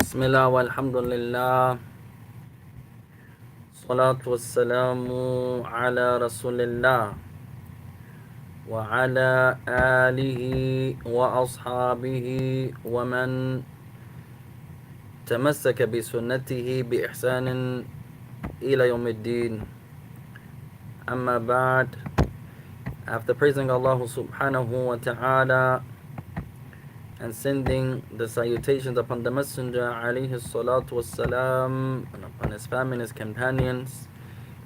بسم الله والحمد لله الصلاة والسلام على رسول الله وعلى آله وأصحابه ومن تمسك بسنته بإحسان إلى يوم الدين. أما بعد, after praising Allah subhanahu wa ta'ala and sending the salutations upon the Messenger alayhi salatu wassalam, and upon his family and his companions,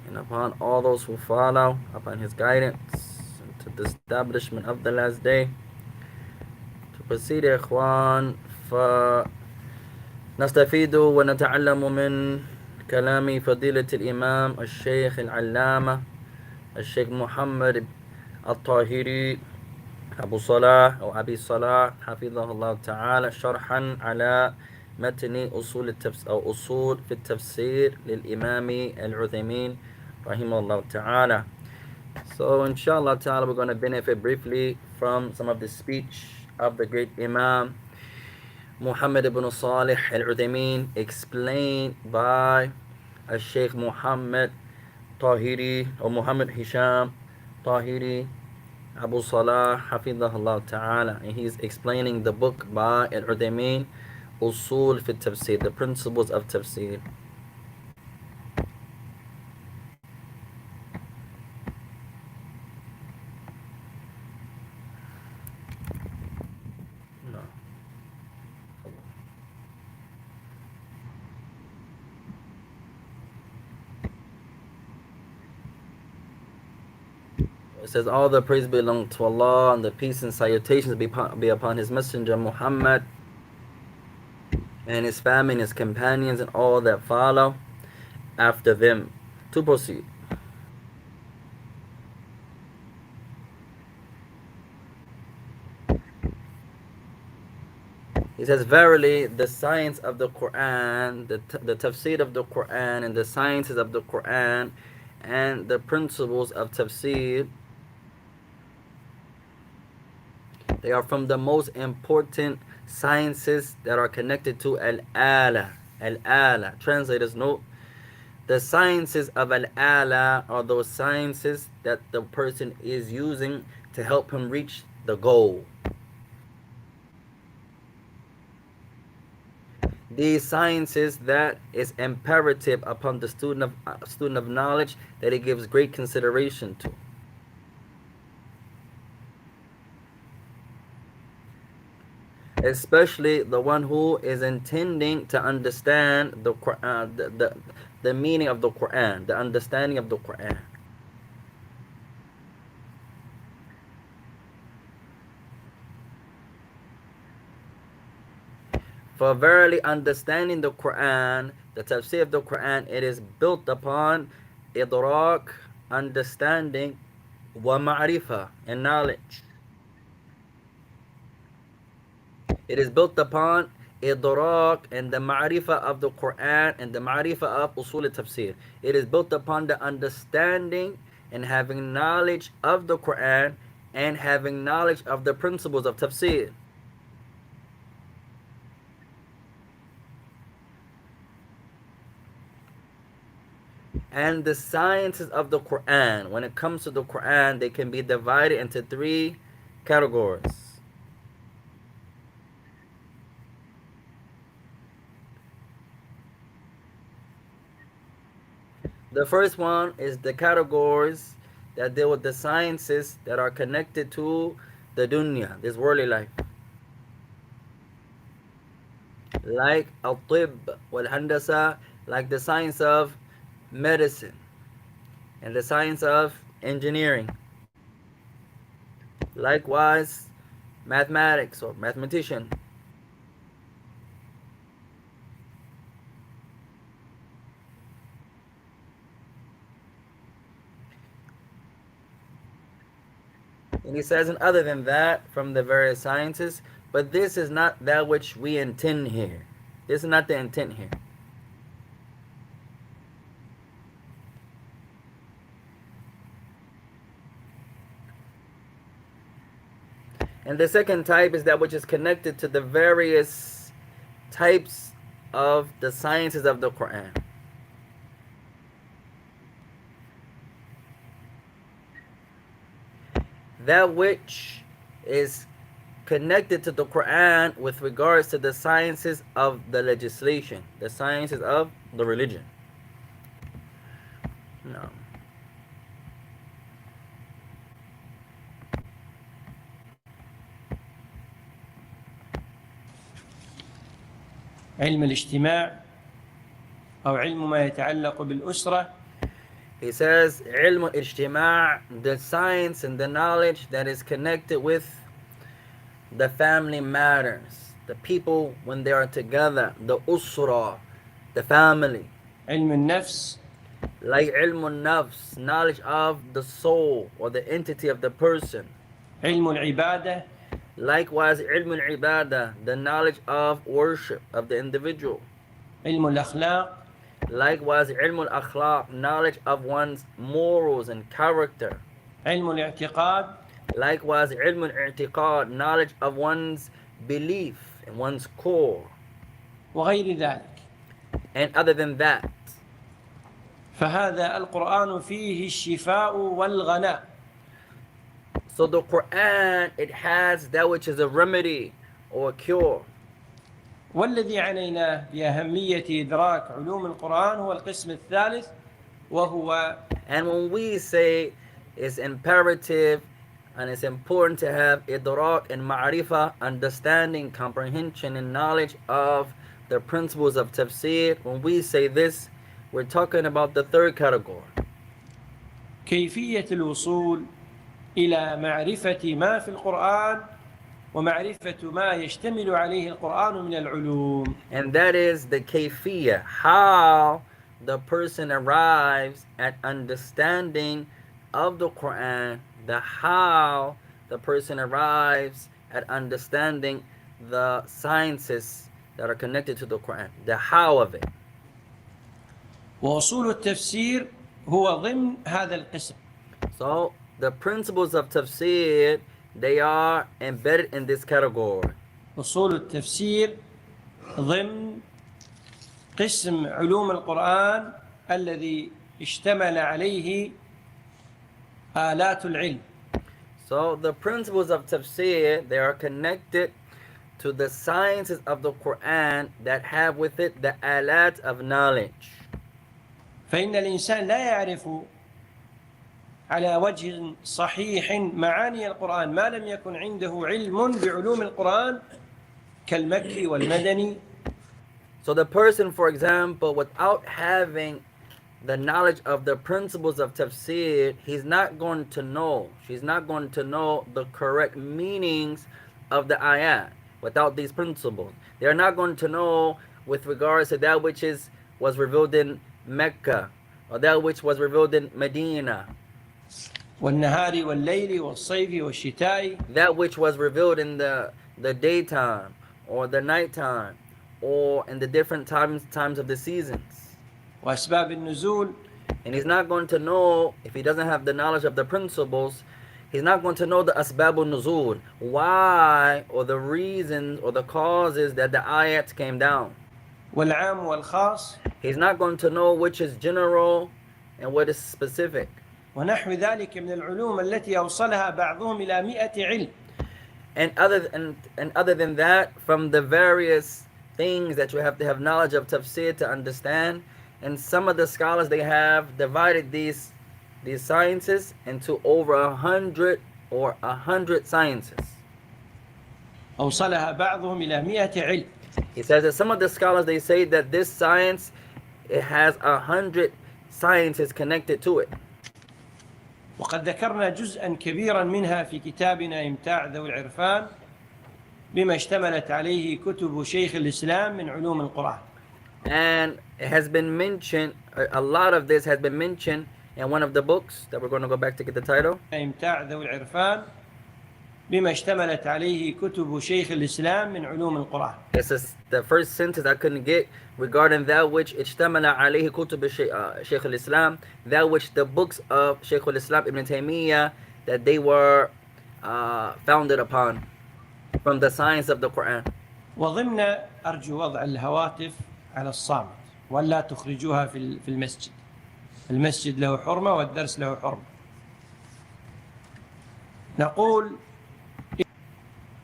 and upon all those who follow upon his guidance to the establishment of the last day. To proceed, إخوان, فنستفيد ونتعلم من كلام فضيلة الإمام الشيخ العلامة الشيخ محمد الطاهري أبو صلاح أو أبي صلاح حفظه الله تعالى شرحا على متن أصول أو أصول في التفسير للإمام العثيمين رحمه الله تعالى. So inshallah ta'ala, we're going to benefit briefly from some of the speech of the great Imam Muhammad ibn Salih al-Uthaymeen, explained by Sheikh Muhammad Tahiri or Muhammad Hishaam Tahiri Abu Salah Hafidahullah Ta'ala, and he's explaining the book by Al-Uthaymeen, Usul fi Tafsir, the principles of Tafsir. No. It says, all the praise belong to Allah, and the peace and salutations be upon His Messenger Muhammad and his family and his companions and all that follow after them. To proceed. He says, verily, the science of the Quran, the tafsir of the Quran, and the sciences of the Quran, and the principles of tafsir, they are from the most important sciences that are connected to al-ala. Al-ala. Translators note, the sciences of al-ala are those sciences that the person is using to help him reach the goal. These sciences that is imperative upon the student of knowledge that he gives great consideration to. Especially the one who is intending to understand the Quran, the meaning of the Quran, the understanding of the Quran. For verily, understanding the Quran, the tafsir of the Quran, it is built upon idrak, understanding, wa ma'rifah, and knowledge. It is built upon idrak and the ma'rifah of the Quran and the ma'rifah of usul al-tafsir. It is built upon the understanding and having knowledge of the Quran and having knowledge of the principles of tafsir. And the sciences of the Quran, when it comes to the Quran, they can be divided into three categories. The first one is the categories that deal with the sciences that are connected to the dunya, this worldly life. Like al-tib wal-handasa, like the science of medicine and the science of engineering. Likewise, mathematics or mathematician. And he says, and other than that, from the various sciences, but this is not that which we intend here. This is not the intent here. And the second type is that which is connected to the various types of the sciences of the Quran. That which is connected to the Quran with regards to the sciences of the legislation, the sciences of the religion. No. علم الاجتماع أو علم ما يتعلق بالأسرة. He says علم الاجتماع, the science and the knowledge that is connected with the family matters, the people when they are together, the usra, the family. علم النفس, like علم النفس, knowledge of the soul or the entity of the person. علم العبادة, Likewise علم العبادة, the knowledge of worship of the individual. علم الأخلاق, Likewise علم الأخلاق, knowledge of one's morals and character. علم الاعتقاد, Likewise علم الاعتقاد, knowledge of one's belief and one's core. وغير ذلك. And other than that, فهذا القرآن فيه الشفاء والغناء. so the Quran, it has that which is a remedy or a cure. والذي علينا بأهمية إدراك علوم القرآن هو القسم الثالث, وهو And when we say it's imperative and it's important to have idrak and ma'rifah, understanding, comprehension, and knowledge of the principles of tafseer, when we say this, we're talking about the third category. كيفية الوصول إلى معرفة ما في القرآن ومعرفة ما يشتمل عليه القرآن من العلوم. And that is the kayfiyah, how the person arrives at understanding of the Quran, the how the person arrives at understanding the sciences that are connected to the Quran, the how of it. وأصول التفسير هو ضمن هذا القسم. So the principles of tafsir, they are embedded in this category. أصول التفسير ضمن قسم علوم القرآن الذي اشتمل عليه آلات العلم. So the principles of tafsir, they are connected to the sciences of the Quran that have with it the alat of knowledge. فإن الإنسان لا يعرف على وجه صحيح معاني القرآن ما لم يكن عنده علم بعلوم القرآن كالمكي والمدني. So the person, for example, without having the knowledge of the principles of tafsir, she's not going to know the correct meanings of the ayat without these principles. They are not going to know with regards to that which was revealed in Mecca or that which was revealed in Medina, والنهار والليل والصيف والشتاء, that which was revealed in the daytime or the nighttime or in the different times of the seasons. وأسباب النزول. And he's not going to know, if he doesn't have the knowledge of the principles, he's not going to know the asbabun nuzul, why or the reasons or the causes that the ayats came down. والعام والخاص. He's not going to know which is general and what is specific. ونحو ذلك من العلوم التي أوصلها بعضهم إلى 100 علم. And other than that, from the various things that you have to have knowledge of tafsir to understand, and some of the scholars, they have divided these sciences into over 100 or 100 sciences. أوصلها بعضهم إلى 100 علم. He says that some of the scholars, they say that this science, it has 100 sciences connected to it. وقد ذكرنا جزءا كبيرا منها في كتابنا إمتاع ذوي العرفان بما اشتملت عليه كتب شيخ الإسلام من علوم القرآن. And it has been mentioned, a lot of this has been mentioned in one of the books that we're going to go back to get the title. إمتاع ذوي العرفان بما اشتملت عليه كتب شيخ الإسلام من علوم القرآن. This is the first sentence I couldn't get regarding that which اشتمل عليه كتب Shaykh al-Islam, that which the books of Shaykh al-Islam Ibn Taymiyyah, that they were founded upon from the science of the Quran. وضمن أرجو وضع الهواتف على الصامت ولا تخرجوها في المسجد. المسجد له حرمة والدرس له حرمة. نقول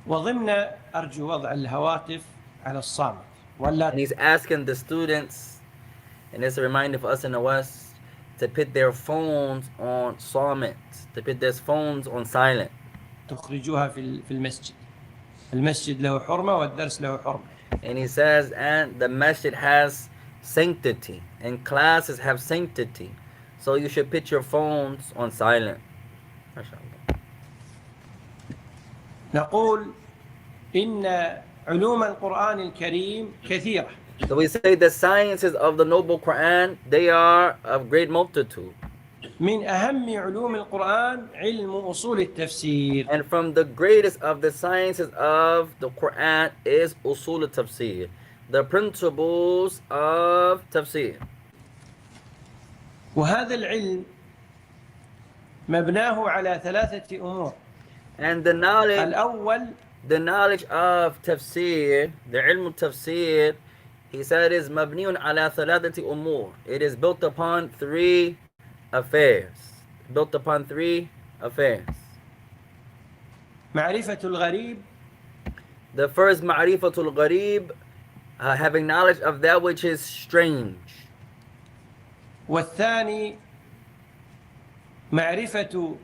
وضمن أرجو وضع الهواتف على الصامت ولا. And he's asking the students, and it's a reminder for us in the West, to put their phones on silent, to put their phones on silent. تخرجوها في المسجد. المسجد له حرمة والدرس له حرمة. And he says, and the masjid has sanctity, and classes have sanctity, so you should put your phones on silent. MashaAllah. نقول إن علوم القرآن الكريم كثيرة. So we say the sciences of the noble Quran, they are of great multitude. من أهم علوم القرآن علم أصول التفسير. And from the greatest of the sciences of the Quran is usul al-tafsir, the principles of tafsir. وهذا العلم مبناه على ثلاثة أمور. And the knowledge of tafsir, the ilm al-tafsir, he said is mabniun ala thalathati umur. It is built upon three affairs. معرفة الغريب. The first ma'rifatul gharib, having knowledge of that which is strange. والثاني معرفة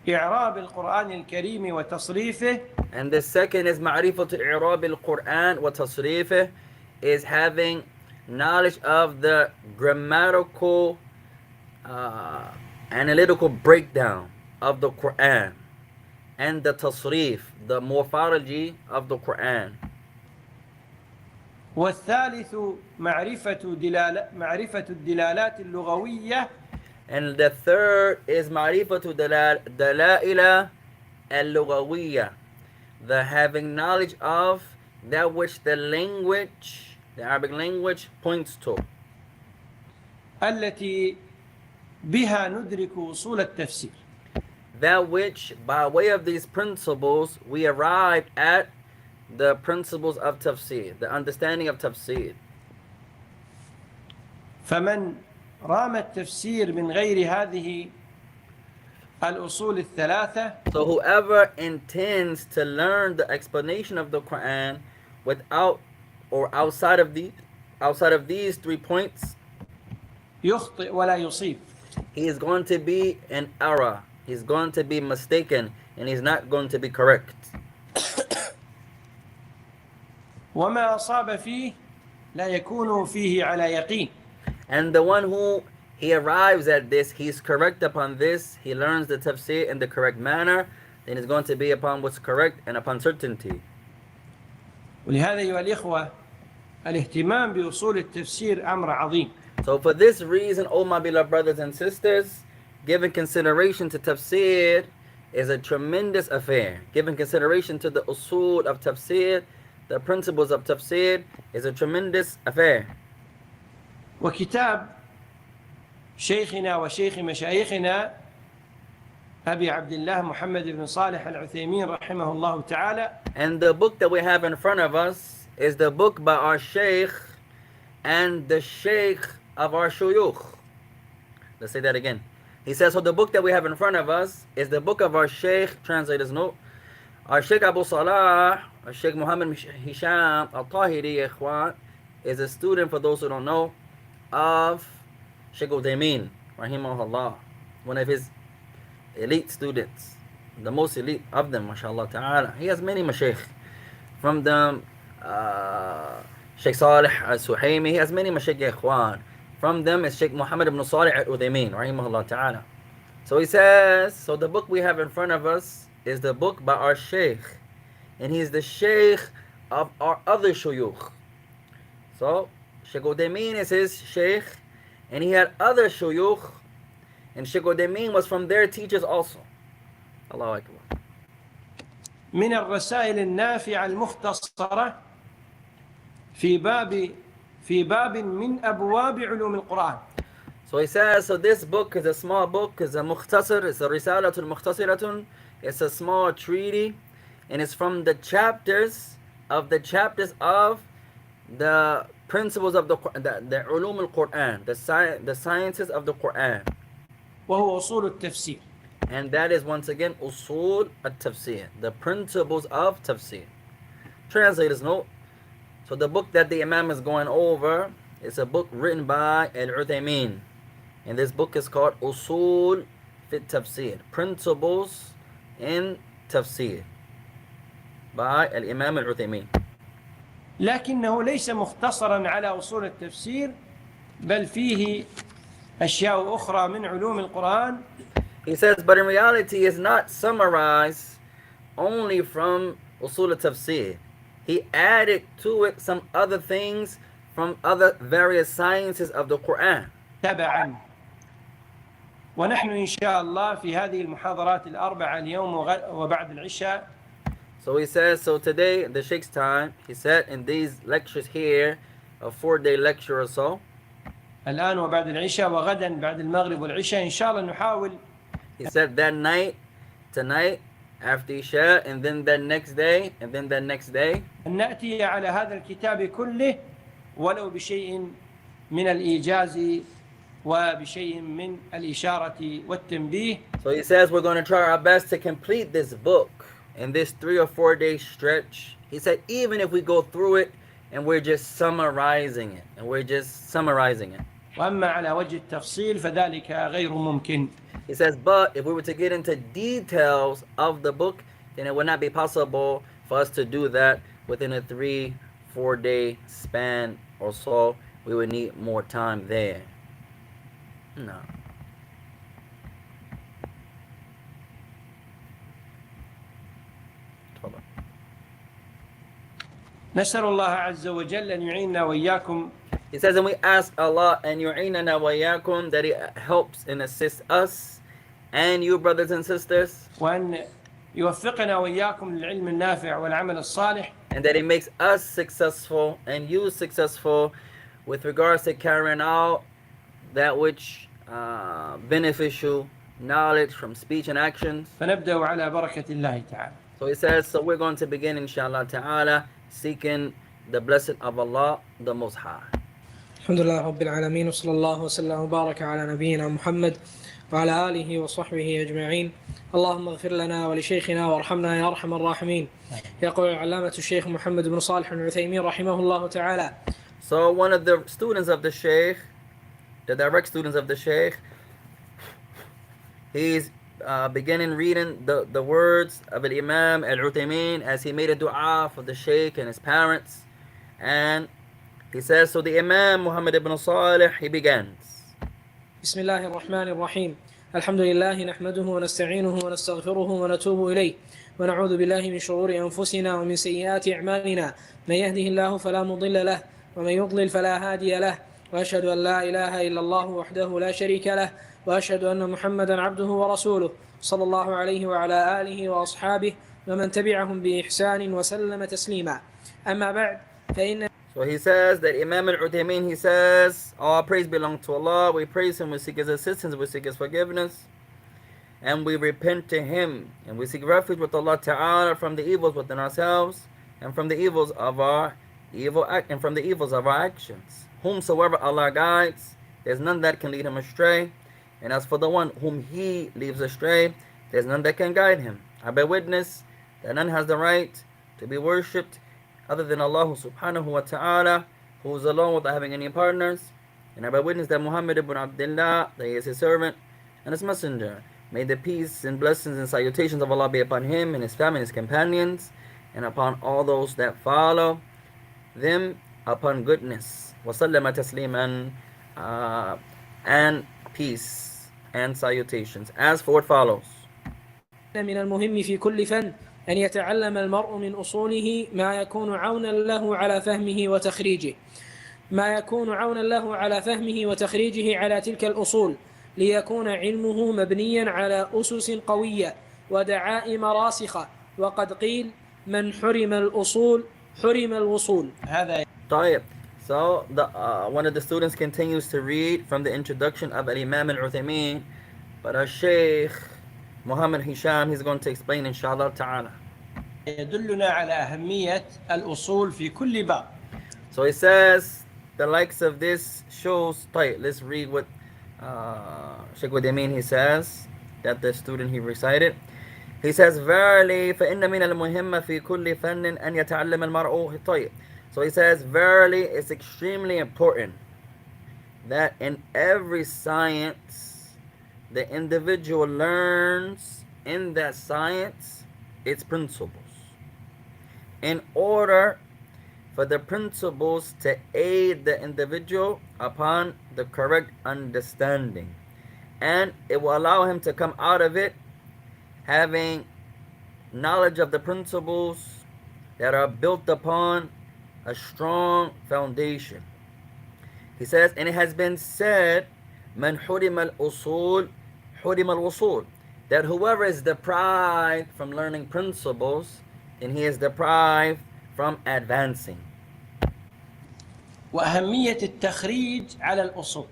إعراب القرآن الكريم وتصريفه. And the second is ma'rifatul i'rab al-Quran wa tasrifih, is having knowledge of the grammatical analytical breakdown of the Quran and the tasrif, the morphology of the Quran. والثالث معرفة الدلالات اللغوية. And the third is ma'rifatu dalaila al-lughawiyya, the having knowledge of that which the Arabic language points to. التي بها ندرك أصول التفسير. That which, by way of these principles, we arrive at the principles of tafsir, the understanding of tafsir. فمن رام التفسير من غير هذه الأصول الثلاثة. So whoever intends to learn the explanation of the Quran without or outside of these 3 points, يخطئ ولا يصيب. he is going to be in error. He's going to be mistaken, and he's not going to be correct. وما أصاب فيه لا يكون فيه على يقين. And the one who he arrives at this, he's correct upon this, he learns the tafsir in the correct manner, then he's going to be upon what's correct and upon certainty. ولهذا أيها الإخوة الاهتمام بأصول التفسير أمر عظيم. So for this reason, oh my beloved brothers and sisters, giving consideration to tafsir is a tremendous affair. Giving consideration to the usul of tafsir, the principles of tafsir, is a tremendous affair. وكتاب شيخنا وشيخ مشايخنا أبي عبد الله محمد بن صالح العثيمين رحمه الله تعالى. And the book that we have in front of us is the book by our shaykh and the shaykh of our shuyukh. Let's say that again. He says, so the book that we have in front of us is the book of our shaykh, translator's note, our shaykh Abu Salah, our shaykh Muhammad Hishaam al-Tahiri, ikhwan, is a student, for those who don't know, of Shaykh Uthaymeen, rahimahullah, one of his elite students, the most elite of them, mashallah ta'ala. He has many mashaykh. From them, Shaykh Salih al-Suhaimi, he has many mashaykh ikhwan. From them is Shaykh Muhammad ibn Salih al-Uthaymeen, rahimahullah ta'ala. So he says, so the book we have in front of us is the book by our shaykh, and he's the shaykh of our other shuyukh. So Shaykh Uthaymeen is his shaykh, and he had other shuyukh, and Shaykh Uthaymeen was from their teachers also. Allahu Akbar. من الرسائل النافعة المختصرة في باب من أبواب علوم القرآن. So he says, so this book is a small book, it's a mukhtasar, it's a risalatul mukhtasaratun, it's a small treaty, and it's from the chapters of the principles of the علوم القرآن, the sciences of the Quran. وهو أصول التفسير. And that is once again usul at-tafsir, the principles of tafsir. Translator's note. So the book that the Imam is going over is a book written by Al-Uthaymin. And this book is called Usul Fit Tafsir, Principles in Tafsir, by Al-Imam Al-Uthaymin. لكنه ليس مختصرا على أصول التفسير، بل فيه أشياء أخرى من علوم القرآن. He says, but in reality it's not summarized only from Usul al-Tafsir. He added to it some other things from other various sciences of the Quran. تبعا. ونحن إن شاء الله في هذه المحاضرات الأربعة اليوم وبعد العشاء. So he says, so today, the Sheikh's time, he said in these lectures here, a 4-day lecture or so. الآن وبعد العشاء وغدا بعد المغرب والعشاء إن شاء الله نحاول. He said that night, tonight, after Isha, and then that next day, and then that next day. أن نأتي على هذا الكتاب كله ولو بشيء من الإيجاز وبشيء من الإشارة والتنبيه. So he says we're going to try our best to complete this book in this 3 or 4 day stretch. He said even if we go through it and we're just summarizing it, وأما على وجه التفصيل فذلك غير ممكن. He says, but if we were to get into details of the book, then it would not be possible for us to do that within a 3-4 day span or so. We would need more time there. No. نسأل الله عز وجل أن يعيننا وإياكم. He says, and we ask Allah and yu'inana wa yakum, that He helps and assists us and you, brothers and sisters. وأن يوفقنا وإياكم للعلم النافع والعمل الصالح. And that He makes us successful and you successful with regards to carrying out that which beneficial knowledge from speech and actions. فنبدأ على بركة الله تعالى. So he says, so we're going to begin inshallah ta'ala seeking the blessing of Allah the Most High. الحمد لله رب العالمين وصلى الله وسلم وبارك على نبينا محمد وعلى آله وصحبه أجمعين. اللهم اغفر لنا ولشيخنا وارحمنا يا أرحم الراحمين. يقول علامة الشيخ محمد بن صالح العثيمين رحمه الله تعالى. So one of the students of the Shaykh, the direct students of the Shaykh, he's beginning reading the words of Imam Al-Uthaymin as he made a dua for the Shaykh and his parents. And he says, so the Imam Muhammad ibn Salih, he begins. بسم الله الرحمن الرحيم. الحمد لله نحمده ونستعينه ونستغفره ونتوب إليه ونعوذ بالله من شرور أنفسنا ومن سيئات أعمالنا. من يهده الله فلا مضل له ومن يضلل فلا هادي له وأشهد أن لا إله إلا الله وحده لا شريك له وأشهد أن محمدا عبده ورسوله صلى الله عليه وعلى آله وأصحابه ومن تبعهم بإحسان وسلم تسليما. أما بعد فإن. So he says that Imam Al-Uthaymin, he says, all praise belongs to Allah. We praise Him, we seek His assistance, we seek His forgiveness, and we repent to Him, and we seek refuge with Allah Ta'ala from the evils within ourselves and from the evils of our actions. Whomsoever Allah guides, there's none that can lead him astray. And as for the one whom He leaves astray, there's none that can guide him. I bear witness that none has the right to be worshipped other than Allah subhanahu wa ta'ala, who is alone without having any partners. And I bear witness that Muhammad ibn Abdullah, that he is His servant and His messenger. May the peace and blessings and salutations of Allah be upon him and his family and his companions, and upon all those that follow them upon goodness. وَسَلَّمَ تَسْلِيمًا, and peace and salutations. As for what follows. من المهم في كل فن أن يتعلم المرء من أصوله ما يكون عونا له على فهمه وتخريجه على تلك الأصول، ليكون علمه مبنيا على أسس قوية ودعائم راسخة. وقد قيل من حرم الأصول حرم الوصول. طيب. So one of the students continues to read from the introduction of Imam Al-Uthaymin, but our Shaykh Muhammad Hishaam, he's going to explain inshallah ta'ala. يدلنا على أهمية الأصول في كل باب. So he says the likes of this shows. طيب, let's read what Sheikh Wadameen he says, that the student he recited. He says, verily فإن من المهم في كل فن أن يتعلم المرء. طيب. So he says, verily, it's extremely important that in every science the individual learns in that science its principles, in order for the principles to aid the individual upon the correct understanding, and it will allow him to come out of it having knowledge of the principles that are built upon a strong foundation. He says, and it has been said, من حرم الأصول حرم الوصول, that whoever is deprived from learning principles, then he is deprived from advancing. وأهمية التخريج على الأصول.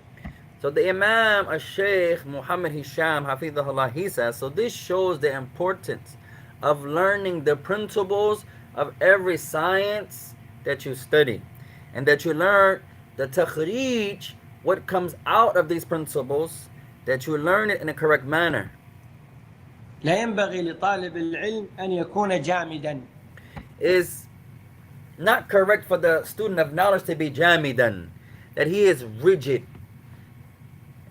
So the Imam al-Shaykh Muhammad Hishaam Hafidhahullah, he says, so this shows the importance of learning the principles of every science that you study, and that you learn the takhrij, what comes out of these principles, that you learn it in a correct manner. لا ينبغي لطالب العلم أن يكون جامدا. Is not correct for the student of knowledge to be jamidan, that he is rigid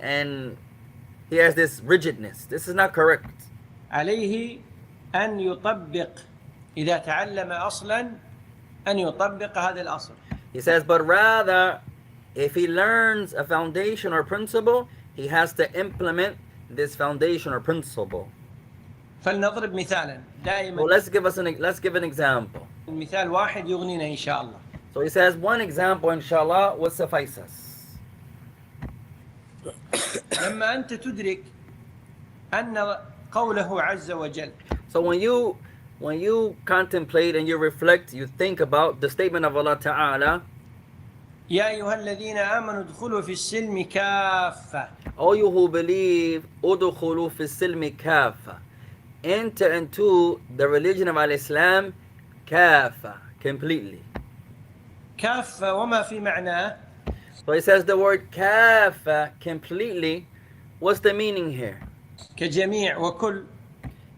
and he has this rigidness. This is not correct. عليه أن يطبق إذا تعلم أصلا أن يطبق هذا الأصل. He says, but rather, if he learns a foundation or principle, he has to implement this foundation or principle. فلنضرب مثالا دائما. Well, let's give an example. مثال واحد يغنينا إن شاء الله. So he says one example, inshallah, will suffice us. لما أنت تدرك أن قوله عز وجل. So when you contemplate and you reflect, you think about the statement of Allah Ta'ala, يا أيها الذين آمنوا ادخلوا في السلم كافة. all you who believe, udkhulu fi silmi kafa, enter into the religion of Al-Islam kafa, completely. كافة وما في معناه. So he says the word kafa, completely. What's the meaning here? كجميع وكل.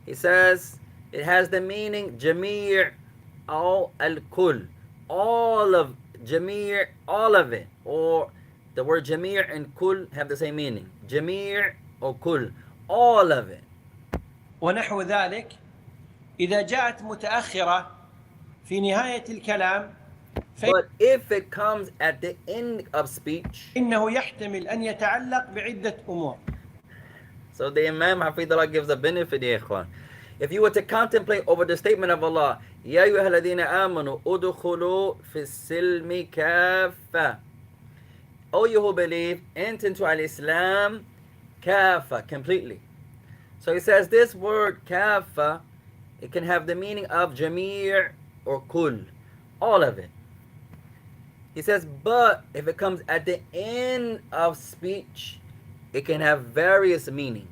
He says it has the meaning جميع أو الكل, all of جميع, all of it, or the word جميع and كل have the same meaning. جميع or كل, all of it. ونحو ذلك إذا جاءت متأخرة في نهاية الكلام But if it comes at the end of speech, فإنه يحتمل أن يتعلق بعدة أمور. so the Imam Hafidullah gives a benefit here, ikhwan. If you were to contemplate over the statement of Allah, يا أيها الذين آمنوا ادخلوا في السلم كافة, O you who believe, enter into Al-Islam kafa, completely. So he says this word kafa, it can have the meaning of jamir or kul, all of it. He says, but if it comes at the end of speech, it can have various meanings.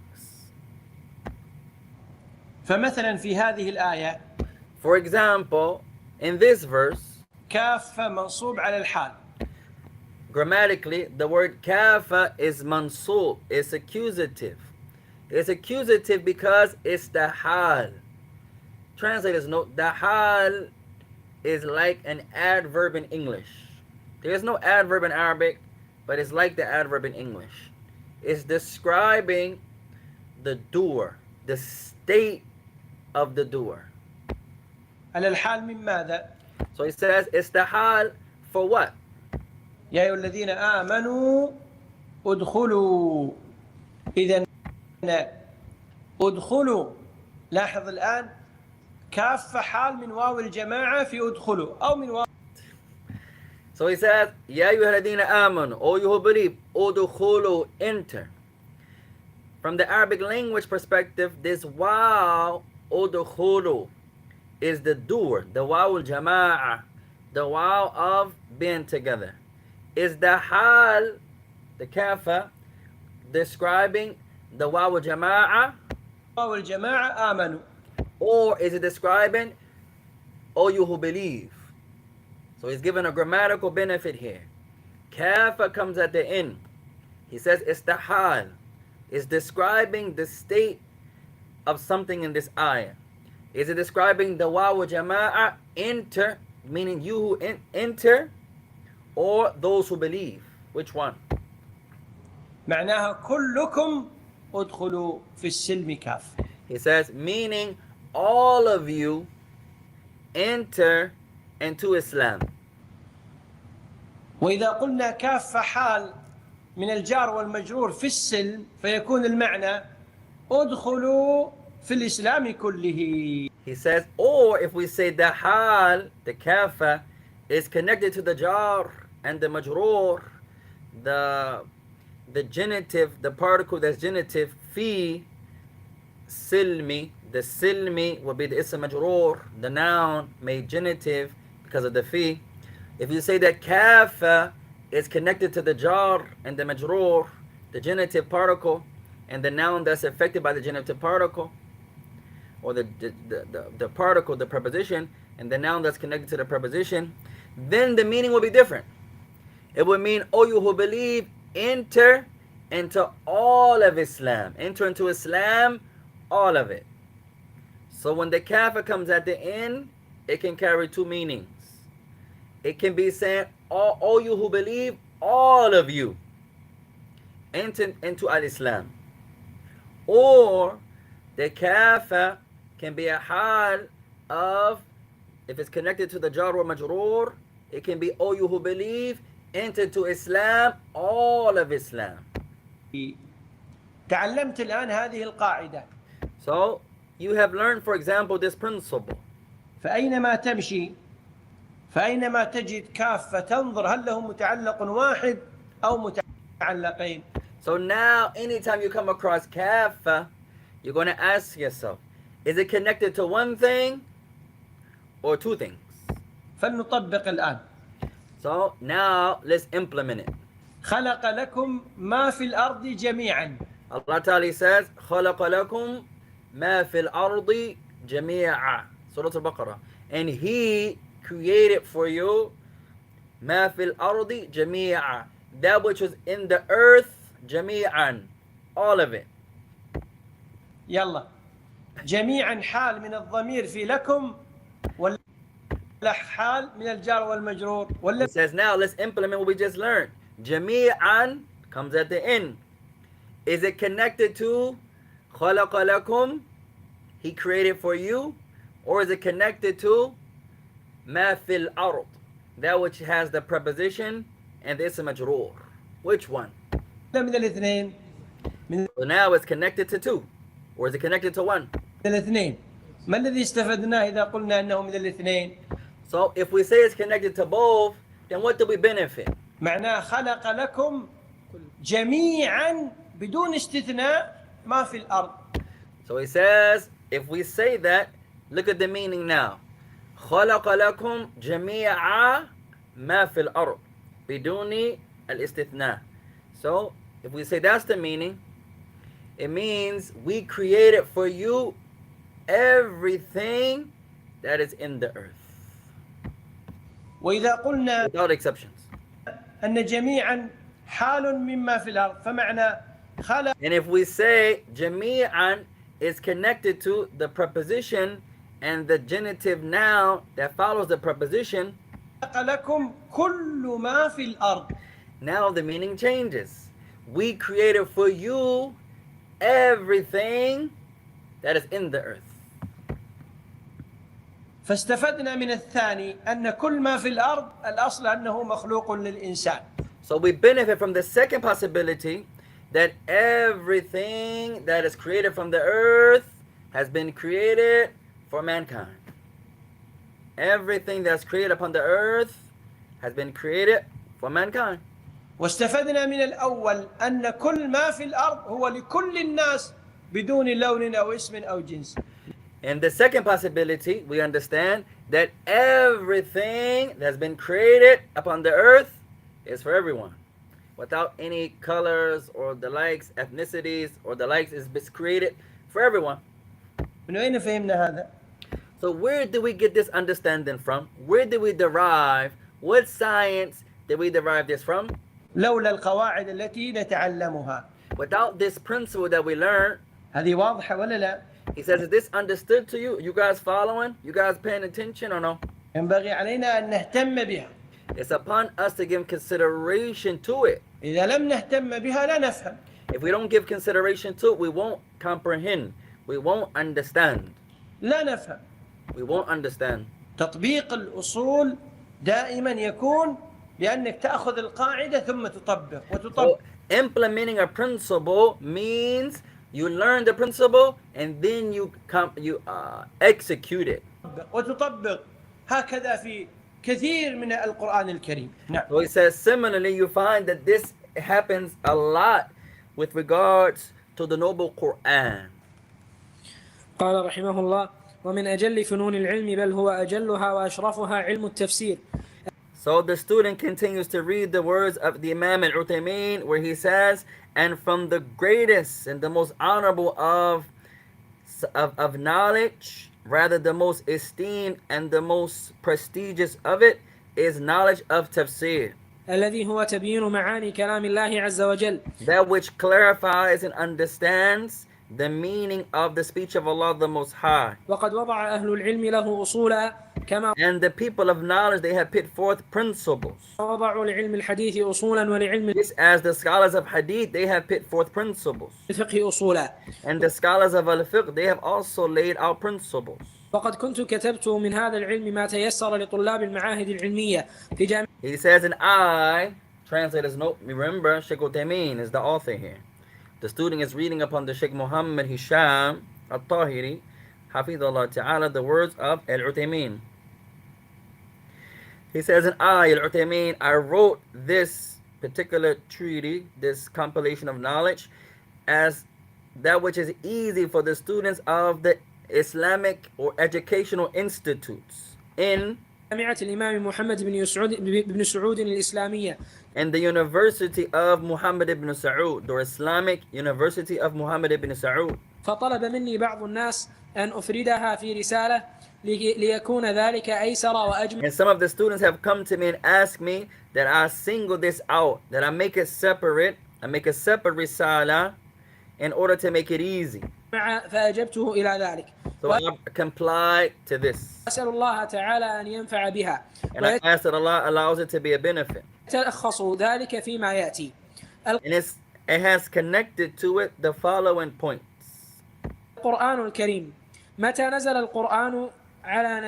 فمثلا في هذه الآية For example, in this verse, كافة منصوب على الحال. grammatically, the word kafa is mansub, it's accusative. It's accusative because it's the hal. Translators note, the hal is like an adverb in English. There's no adverb in Arabic, but it's like the adverb in English. It's describing the doer, the state of the doer. على الحال من ماذا؟ So he says, it's the hal for what? يا أيها الذين آمنوا ادخلوا. إذا ادخلوا، لاحظ الآن كافة حال من واو الجماعة في ادخلوا أو من واو. So he says, يا أيها الذين آمنوا, O you who believe, ادخلوا, enter. From the Arabic language perspective, this waw, ادخلوا, is the doer, the waw al-jama'a, the waw of being together. Is the hal, the kafa, describing the waw al-jama'a? واو الجماعة آمنوا. Or is it describing, O you who believe? So he's given a grammatical benefit here. kafa comes at the end. He says istihal is describing the state of something in this ayah. Is it describing the waw jama'ah, enter, meaning you who enter, or those who believe? Which one? معناها كلكم ادخلوا في السلم كافة. He says, meaning all of you enter into Islam. وإذا قلنا كافة حال من الجار والمجرور في السلم فيكون المعنى ادخلوا في الإسلام كله. He says, or if we say the hal, the kafa, is connected to the jar and the majroor, the genitive, the particle that's genitive, fi silmi, the silmi will be the ism majroor, the noun made genitive because of the fi. If you say that kafa is connected to the jar and the majroor, the genitive particle, and the noun that's affected by the genitive particle, or the particle, the preposition, and the noun that's connected to the preposition, then the meaning will be different. It would mean, oh, you who believe, enter into all of Islam. Enter into Islam, all of it. So when the kafa comes at the end, it can carry two meanings. It can be saying, all you who believe, all of you, enter into al-Islam. Or the kafa can be a hal of, if it's connected to the jar or majroor, it can be, oh, you who believe, enter to Islam, all of Islam. تعلمت الآن هذه القاعدة. So you have learned, for example, this principle. فأينما تمشي فأينما تجد كافة تنظر هل له متعلق واحد أو متعلقين. So now anytime you come across kafa, you're going to ask yourself, is it connected to one thing or two things? فلنطبق الآن. So now let's implement it. خلق لكم ما في الأرض جميعا. Allah Ta'ala says, خَلَقَ لَكُمْ مَا فِي الْأَرْضِ جَمِيعًا. Surah Al-Baqarah. And He created for you مَا فِي الْأَرْضِ جَمِيعًا. That which was in the earth, جَمِيعًا. All of it. يلا. جميعا حال من الضمير في لكم ولا حال من الجار والمجرور ولا. It says now let's implement what we just learned. جَمِيعًا comes at the end. Is it connected to خَلَقَ لَكُمْ, He created for you? Or is it connected to مَا فِي الْأَرْضِ, that which has the preposition and the ism majroor? Which one? من الاثنين. So now it's connected to two. Or is it connected to one? من الاثنين. ما الذي استفدناه إذا قلنا أنه من الاثنين؟ So if we say it's connected to both, then what do we benefit? معناه خلق لكم جميعا بدون استثناء ما في الأرض. So he says, if we say that, look at the meaning now. خَلَقَ لَكُمْ جَمِيعًا مَا فِي الْأَرْضِ بدون الاستثناء. So if we say that's the meaning, it means we created for you everything that is in the earth. وإذا قلنا Without exceptions. أن جميعا حال مما في الأرض فمعنى خلق. And if we say جميعا is connected to the preposition and the genitive noun that follows the preposition, لكم كل ما في الأرض. now the meaning changes. We created for you everything that is in the earth. فاستفدنا من الثاني أن كل ما في الأرض الأصل أنه مخلوق للإنسان. So we benefit from the second possibility that everything that is created from the earth has been created for mankind. Everything that's created upon the earth has been created for mankind. واستفدنا من الأول أن كل ما في الأرض هو لكل الناس بدون لون أو اسم أو جنس. In the second possibility, we understand that everything that's been created upon the earth is for everyone, without any colors or the likes, ethnicities or the likes. Is created for everyone. من أين فهمنا هذا؟ So where did we get this understanding from? Where did we derive? What science did we derive this from? لولا القواعد التي نتعلمها. Without this principle that we learn, هذه واضحة ولا لا؟ he says, is this understood to you? You guys following? You guys paying attention or no? ينبغي علينا أن نهتم بها. It's upon us to give consideration to it. إذا لم نهتم بها لا نفهم. If we don't give consideration to it, we won't comprehend. We won't understand. لا نفهم. We won't understand. تطبيق الأصول دائما يكون بأنك تأخذ القاعدة ثم تطبق So implementing a principle means you learn the principle and then you execute it. وتطبق. هكذا في كثير من القرآن الكريم. نعم. So he says similarly you find that this happens a lot with regards to the noble Quran. قال رحمه الله: ومن أجل فنون العلم بل هو أجلها وأشرفها علم التفسير. So the student continues to read the words of the Imam al-Uthaymeen where he says, and from the greatest and the most honorable of knowledge, rather the most esteemed and the most prestigious of it, is knowledge of tafseer. الذي هو تبيين معاني كلام الله عز وجل. That which clarifies and understands the meaning of the speech of Allah the Most High. وقد وضع أهل العلم له أصولا كما And the people of knowledge, they have put forth principles. وضعوا لعلم الحديث أصولا ولعلم Just as the scholars of hadith, they have put forth principles. الفقه أصولا. And the scholars of al-fiqh, they have also laid out principles. وقد كنت كتبت من هذا العلم ما تيسر لطلاب المعاهد العلمية في جامعة. He says, and I, translators note, remember, Shaykh Uthaymeen is the author here. The student is reading upon the Shaykh Muhammad Hishaam al-Tahiri, Hafidhullah Ta'ala, the words of al-Uthaymeen. He says, and I, al-Uthaymeen, I wrote this particular treaty, this compilation of knowledge, as that which is easy for the students of the Islamic or educational institutes in جامعة الإمام محمد بن سعود الإسلامية. And the University of Muhammad ibn Saud, the Islamic University of Muhammad ibn Saud. فطلب مني بعض الناس أن أفردها في رسالة ليكون ذلك أيسر وأجمل. And some of the students have come to me and asked me that I single this out, that I make it separate, I make a separate risala in order to make it easy. فأجبته إلى ذلك. So I complied to this. أسأل الله تعالى أن ينفع بها. And I ask that Allah allows it to be a benefit. يتلخص ذلك فيما يأتي. And it has connected to it the following points. القرآن الكريم. متى نزل القرآن على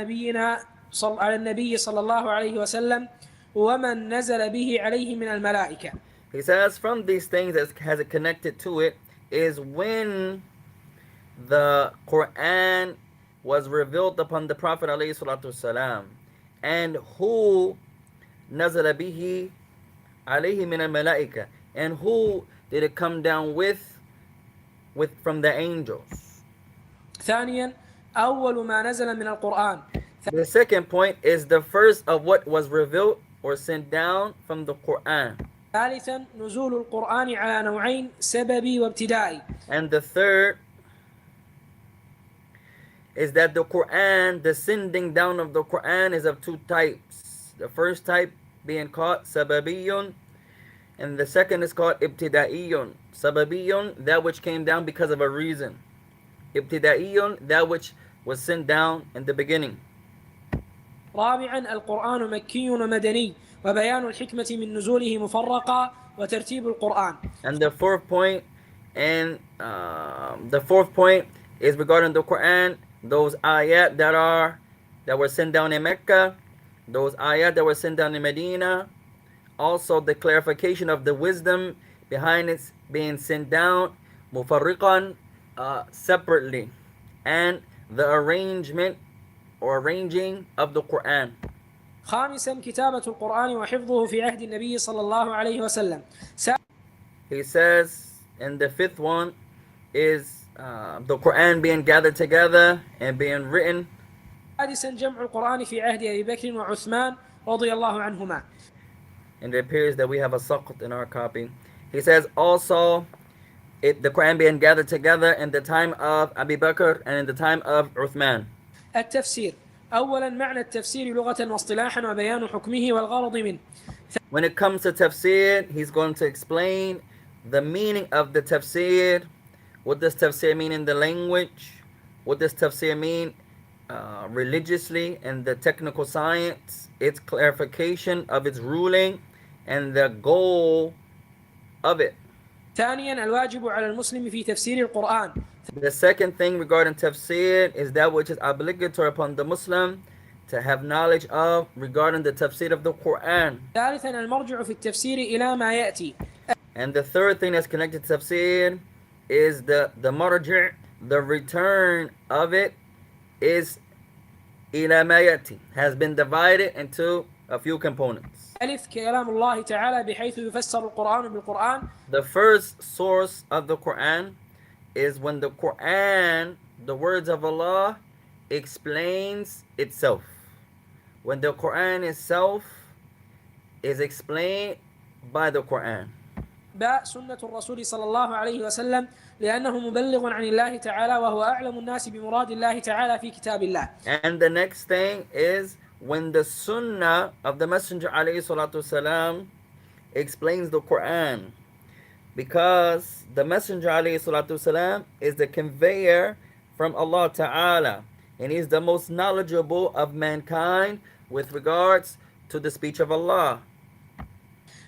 النبي صلى الله عليه وسلم ومن نزل به عليه من الملائكة. He says from these things that has it connected to it is when the Quran was revealed upon the Prophet ﷺ, and who nazala bihi alayhi min al-malaika, and who did it come down with from the angels. ثانيا أول ما نزل من القرآن. The second point is the first of what was revealed or sent down from the Quran. ثالثا نزول القرآن على نوعين سببي وابتدائي. And the third is that the Quran, the sending down of the Quran is of two types. The first type being called sababiyun, and the second is called ibtida'iyun. Sababiyun, that which came down because of a reason. Ibtida'iyun, that which was sent down in the beginning. رابعا القرآن مكي ومدني وبيان الحكمة من نزوله مفرقا وترتيب القرآن. And the fourth point is regarding the Quran, those ayat that were sent down in Mecca, those ayat that were sent down in Medina, also the clarification of the wisdom behind its being sent down mufarriqan, separately, and the arrangement or arranging of the Quran. خامسا كتابة القرآن وحفظه في عهد النبي صلى الله عليه وسلم. He says, and the fifth one is the Quran being gathered together and being written. سادسا جمع القرآن في عهد أبي بكر وعثمان رضي الله عنهما. And it appears that we have a saqt in our copy. He says also the Quran being gathered together in the time of Abu Bakr and in the time of Uthman. التفسير. أولا معنى التفسير لغة واصطلاحا وبيان حكمه والغرض منه. When it comes to tafseer, he's going to explain the meaning of the tafseer. What does tafseer mean in the language? What does tafseer mean religiously and the technical science? Its clarification of its ruling and the goal of it. ثانيا الواجب على المسلم في تفسير القرآن. The second thing regarding tafsir is that which is obligatory upon the Muslim to have knowledge of regarding the tafsir of the Quran. ثالثا المرجع في التفسير إلى ما يأتي. And the third thing that's connected to tafsir is the marji', the return of it is إلى ما يأتي, has been divided into a few components. ألف كلام الله تعالى بحيث يفسر القرآن بالقرآن. The first source of the Quran is when the Quran, the words of Allah, explains itself. When the Quran itself is explained by the Quran. باء سنة الرسول صلى الله عليه وسلم لأنه مبلغ عن الله تعالى وهو أعلم الناس بمراد الله تعالى في كتاب الله. And the next thing is when the sunnah of the Messenger عليه الصلاة والسلام explains the Quran, because the Messenger عليه الصلاة والسلام is the conveyor from Allah Ta'ala, and he is the most knowledgeable of mankind with regards to the speech of Allah.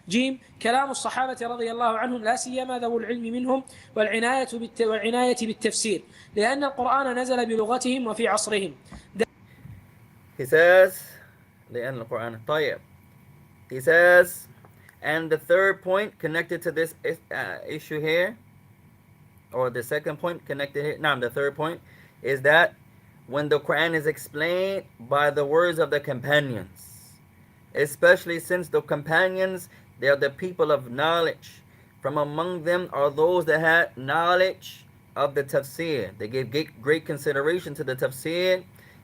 جيم كلام الصحابة رضي الله عنهم لا سيما ذو العلم منهم والعناية بالتفسير لأن القرآن نزل بلغتهم وفي عصرهم. He says, لأن القرآن طيب. He says, and the third point connected to this issue here, or the second point connected here, no, the third point is that when the Quran is explained by the words of the companions, especially since the companions, they are the people of knowledge. From among them are those that had knowledge of the tafsir. They gave great consideration to the tafsir,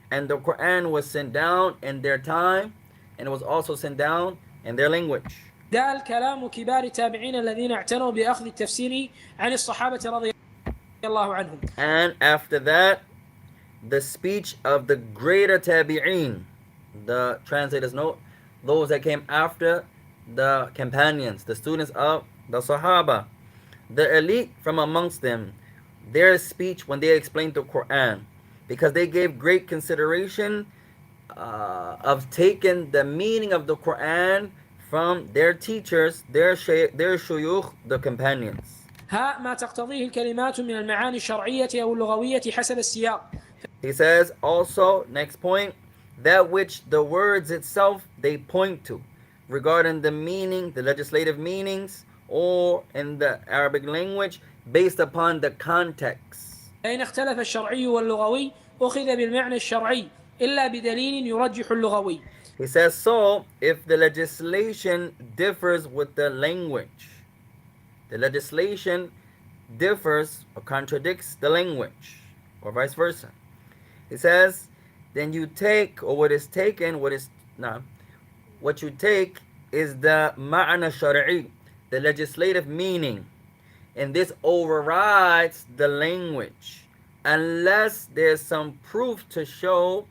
and the Quran was sent down in their time, and it was also sent down in their language. ده الكلام كبار التابعين الذين اعتنوا بأخذ التفسير عن الصحابة رضي الله عنهم. And after that, the speech of the greater tabi'een, the translators note, those that came after the companions, the students of the Sahaba, the elite from amongst them, their speech when they explained the Quran, because they gave great consideration of taking the meaning of the Quran from their teachers, their shuyukh, the companions. ها ما تقتضيه الكلمات من المعاني الشرعية أو اللغوية حسب السياق. He says also, next point, that which the words itself they point to regarding the meaning, the legislative meanings, or in the Arabic language based upon the context. فإن اختلف الشرعي واللغوي أخذ بالمعنى الشرعي إلا بدليل يرجح اللغوي. He says, so if the legislation differs with the language, the legislation differs or contradicts the language, or vice versa. He says, then you take, or what is taken, what you take is the ma'na shar'i, the legislative meaning, and this overrides the language, unless there's some proof to show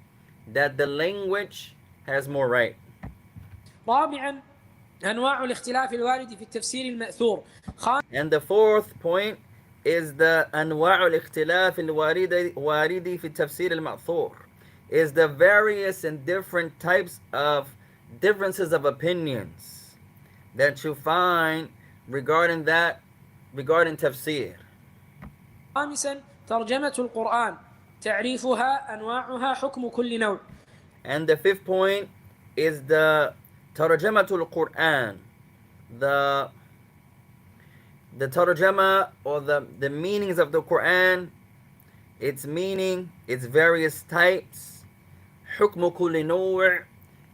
that the language has more right. رابعا أنواع الاختلاف الوارد في التفسير المأثور. And the fourth point is the أنواع الاختلاف الوارد في التفسير المأثور, is the various and different types of differences of opinions that you find regarding tafsir. خامسا ترجمة القرآن تعريفها أنواعها حكم كل نوع. And the fifth point is the tarjamatul Quran, the tarjama, or the meanings of the Quran, its meaning, its various types, hukmu kulli naw',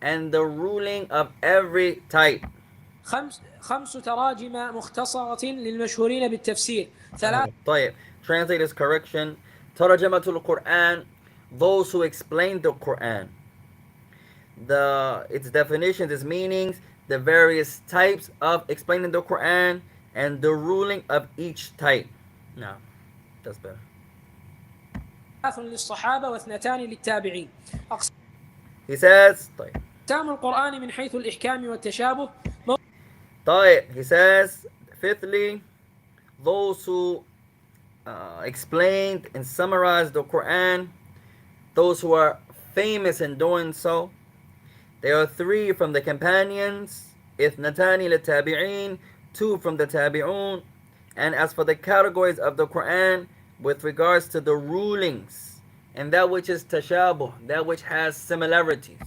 and the ruling of every type. خمس تراجم مختصرة للمشهورين بالتفسير. طيب. Translator's correction. Tarjamatul Quran, those who explain the Quran, its definitions, its meanings, the various types of explaining the Quran, and the ruling of each type. No, that's better. للصحابة واثنتان للتابعين. He says, طيب. أقسام القرآن من حيث الإحكام والتشابه طيب, he says, fifthly, those who explained and summarized the Quran, those who are famous in doing so. There are three from the companions, ithnatani litabi'in, two from the tabi'un. And as for the categories of the Quran with regards to the rulings and that which is tashabuh, that which has similarities.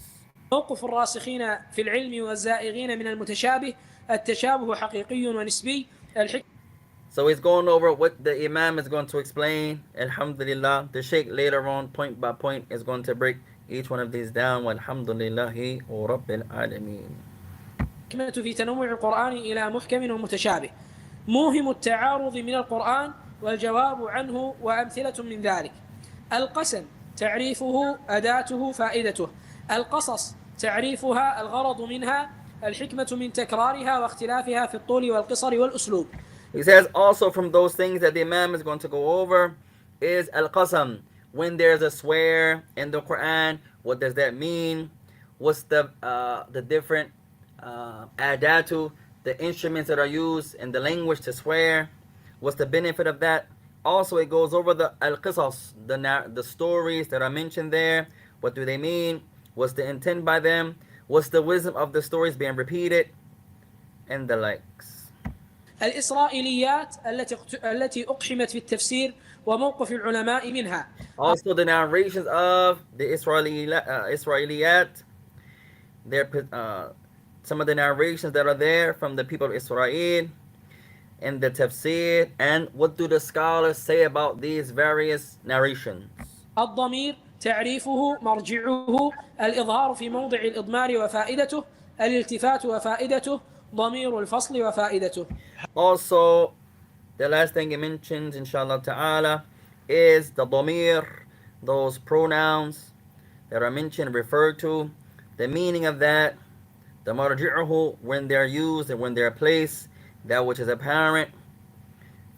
موقف الراسخين في العلم والزائغين من المتشابه التشابه حقيقي ونسبي So he's going over what the Imam is going to explain. Alhamdulillah. The Shaykh later on, point by point, is going to break each one of these down. Walhamdulillahi Rabbil Alameen. الحكمة في تنوع القرآن إلى محكم ومتشابه موهم التعارض من القرآن والجواب عنه وأمثلة من ذلك القسم تعريفه أداته فائدته القصص تعريفها الغرض منها الحكمة من تكرارها واختلافها في الطول والقصر والأسلوب. He says also from those things that the Imam is going to go over is al-qasam. When there's a swear in the Quran, what does that mean? What's the different adatu, the instruments that are used in the language to swear? What's the benefit of that? Also, it goes over the al-qisas, the stories that are mentioned there. What do they mean? What's the intent by them? What's the wisdom of the stories being repeated? And the likes. الإسرائيليات التي أقحمت في التفسير وموقف العلماء منها. Also the narrations of the Israeliyat, some of the narrations that are there from the people of Israel and the tafseer, and what do the scholars say about these various narrations. الضمير تعريفه مرجعه الإظهار في موضع الإضمار وفائدته الالتفات وفائدته ضمير الفصل وفائدته. Also, the last thing he mentions, inshallah ta'ala, is the dhamir, those pronouns that are mentioned, referred to, the meaning of that, the marji'uhu, when they're used and when they're placed, that which is apparent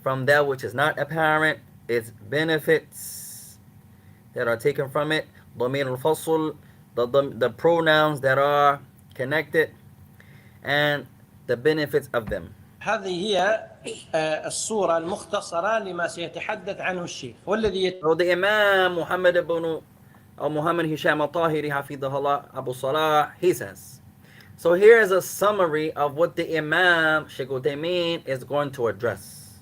from that which is not apparent, its benefits that are taken from it, dhamir al-fasl, the pronouns that are connected, and the benefits of them. هذه هي الصورة المختصرة لما سيتحدث عنه الشيخ والذي So the Imam Muhammad Hishaam al-Tahiri hafidhahullah Abu Salah, he says, so here is a summary of what the Imam Shaykh Uthaymeen is going to address,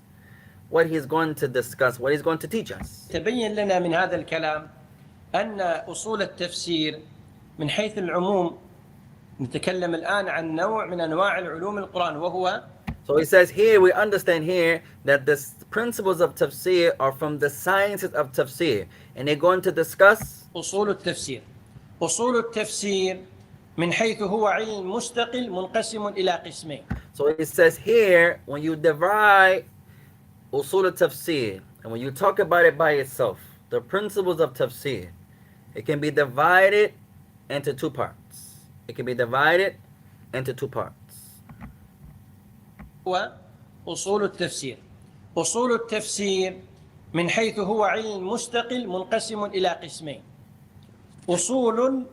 what he's going to discuss, what he's going to teach us. تبين لنا من هذا الكلام أن أصول التفسير من حيث العموم نتكلم الآن عن نوع من أنواع العلوم القرآن وهو. So he says here, we understand here that the principles of tafsir are from the sciences of tafsir, and they're going to discuss أصول التفسير. أصول التفسير من حيث هو علم مستقل منقسم إلى قسمين. So it says here, when you divide usul al-tafsir, and when you talk about it by itself, the principles of tafsir, it can be divided into two parts. It can be divided into two parts. هو أصول التفسير. أصول التفسير من حيث هو علم مستقل منقسم إلى قسمين. أصول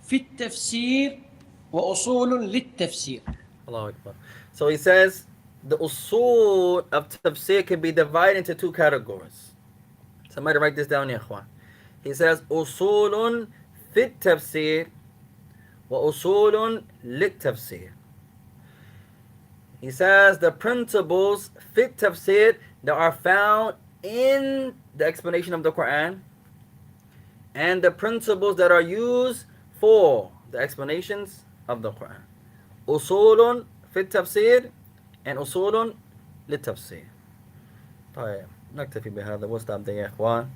في التفسير وأصول للتفسير. Allahu Akbar. So he says the usul of tafsir can be divided into two categories. Somebody write this down, ya ikhwan. He says usulun fit tafsir wa usulun lit tafsir. He says the principles fit tafsir that are found in the explanation of the Quran, and the principles that are used for the explanations of the Quran. Usulun fit tafsir and usulun lit tafsir. طيب نكتفي بهذا. We'll stop there يا إخوان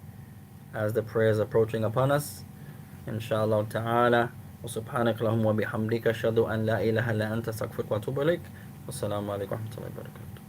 as the prayer is approaching upon us. Inshallah ta'ala. وسبحانك اللهم وبحمدك أشهد أن لا إله إلا أنت أستغفرك وأتوب إليك. والسلام عليكم ورحمة الله وبركاته.